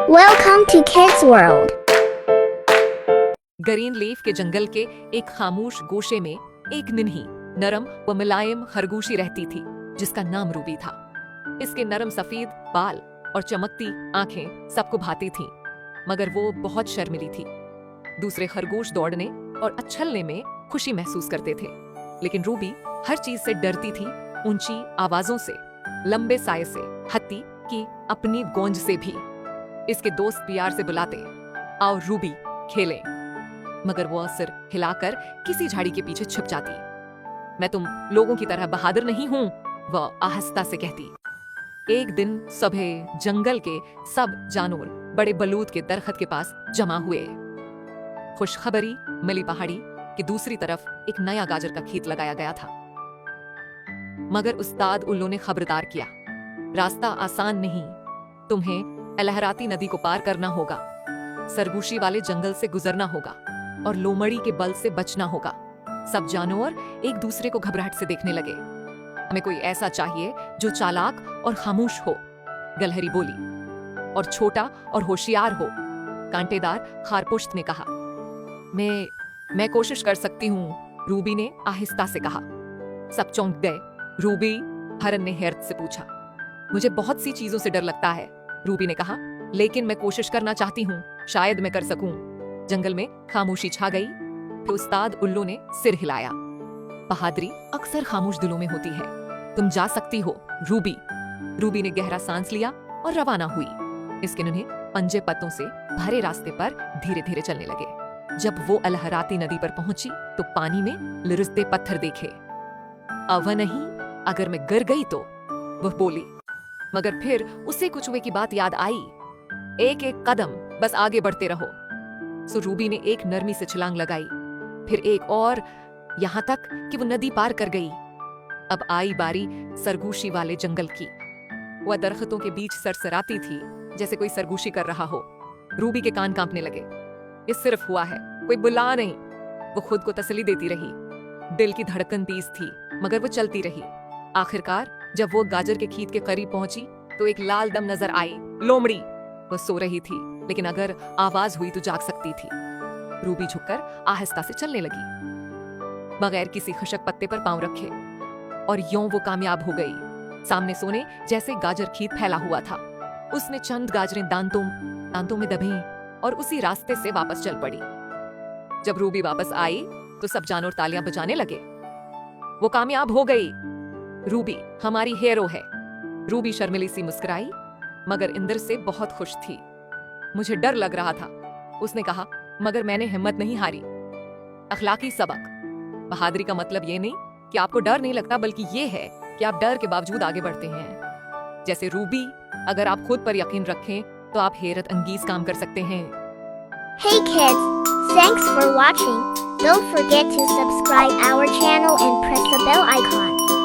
Welcome to Kids World. Green leaf के जंगल के एक खामोश गोशे में एक निन्ही नरम व मुलायम खरगोशी रहती थी जिसका नाम रूबी था। इसके नरम सफेद बाल और चमकती आंखें सबको भाती थीं, मगर वो बहुत शर्मीली थी। दूसरे खरगोश दौड़ने और उछलने में खुशी महसूस करते थे, लेकिन रूबी हर चीज से डरती थी, ऊंची आवाजों से, लंबे साए से, हत्ती की अपनी गूंज से भी। इसके दोस्त प्यार से बुलाते, आओ रूबी खेलें, मगर वो सिर हिलाकर किसी झाड़ी के पीछे छुप जाती। मैं तुम लोगों की तरह बहादुर नहीं हूं, वह आहिस्ता से कहती। एक दिन सुबह जंगल के सब जानवर बड़े बलूत के दरख्त के पास जमा हुए। खुशखबरी मिली, पहाड़ी की दूसरी तरफ एक नया गाजर का खेत लगाया गया था। मगर उस्ताद उल्लू ने खबरदार किया, रास्ता आसान नहीं, तुम्हें लहराती नदी को पार करना होगा, सरगोशी वाले जंगल से गुजरना होगा और लोमड़ी के बल से बचना होगा। सब जानवर एक दूसरे को घबराहट से देखने लगे। हमें कोई ऐसा चाहिए जो चालाक और खामोश हो, गलहरी बोली, और छोटा और होशियार हो, कांटेदार खारपुश्त ने कहा। मैं कोशिश कर सकती हूँ, रूबी ने आहिस्ता से कहा। सब चौंक गए। रूबी, हरन ने हैरत से पूछा। मुझे बहुत सी चीजों से डर लगता है, रूबी ने कहा, लेकिन मैं कोशिश करना चाहती हूँ, शायद मैं कर सकूं। जंगल में खामोशी छा गई। फिर उस्ताद उल्लू ने सिर हिलाया। बहादुरी अक्सर खामोश दिलों में होती है, तुम जा सकती हो रूबी। रूबी ने गहरा सांस लिया और रवाना हुई। इसके उन्हें पंजे पत्तों से भरे रास्ते पर धीरे धीरे चलने लगे। जब वो लहराती नदी पर पहुंची तो पानी में लिरसते पत्थर देखे। अब नहीं, अगर मैं गिर गई तो, वह बोली। मगर फिर उसे कुछ वे की बात याद आई। एक एक कदम, बस आगे बढ़ते रहो। सो रूबी ने एक नरमी से छलांग लगाई, फिर एक और, यहाँ तक कि वो नदी पार कर गई। अब आई बारी सरगोशी वाले जंगल की। वह दरख्तों के बीच सरसराती थी जैसे कोई सरगोशी कर रहा हो। रूबी के कान कांपने लगे। ये सिर्फ हुआ है, कोई बुला नहीं, वो खुद को तसल्ली देती रही। दिल की धड़कन तेज थी, मगर वो चलती रही। आखिरकार जब वो गाजर के खेत के करीब पहुंची तो एक लाल दम नजर आई, लोमड़ी। वह सो रही थी, लेकिन अगर आवाज हुई तो जाग सकती थी। रूबी झुककर आहिस्ता से चलने लगी, बगैर किसी खशक पत्ते पर पांव रखे, और यूं वो कामयाब हो गई। सामने सोने जैसे गाजर खेत फैला हुआ था। उसने चंद गाजरें दांतों में दबी और उसी रास्ते से वापस चल पड़ी। जब रूबी वापस आई तो सब जानवर तालियां बजाने लगे। वो कामयाब हो गई, रूबी हमारी हीरो है। रूबी शर्मिली सी मुस्कुराई, मगर इंदर से बहुत खुश थी। मुझे डर लग रहा था, उसने कहा, मगर मैंने हिम्मत नहीं हारी। अखलाकी सबक, बहादुरी का मतलब ये नहीं कि आपको डर नहीं लगता, बल्कि ये है कि आप डर के बावजूद आगे बढ़ते हैं। जैसे रूबी, अगर आप खुद पर यकीन रखें तो आप हैरत अंगेज काम कर सकते हैं। Hey kids, thanks for watching. Don't forget to subscribe our channel and press the bell icon.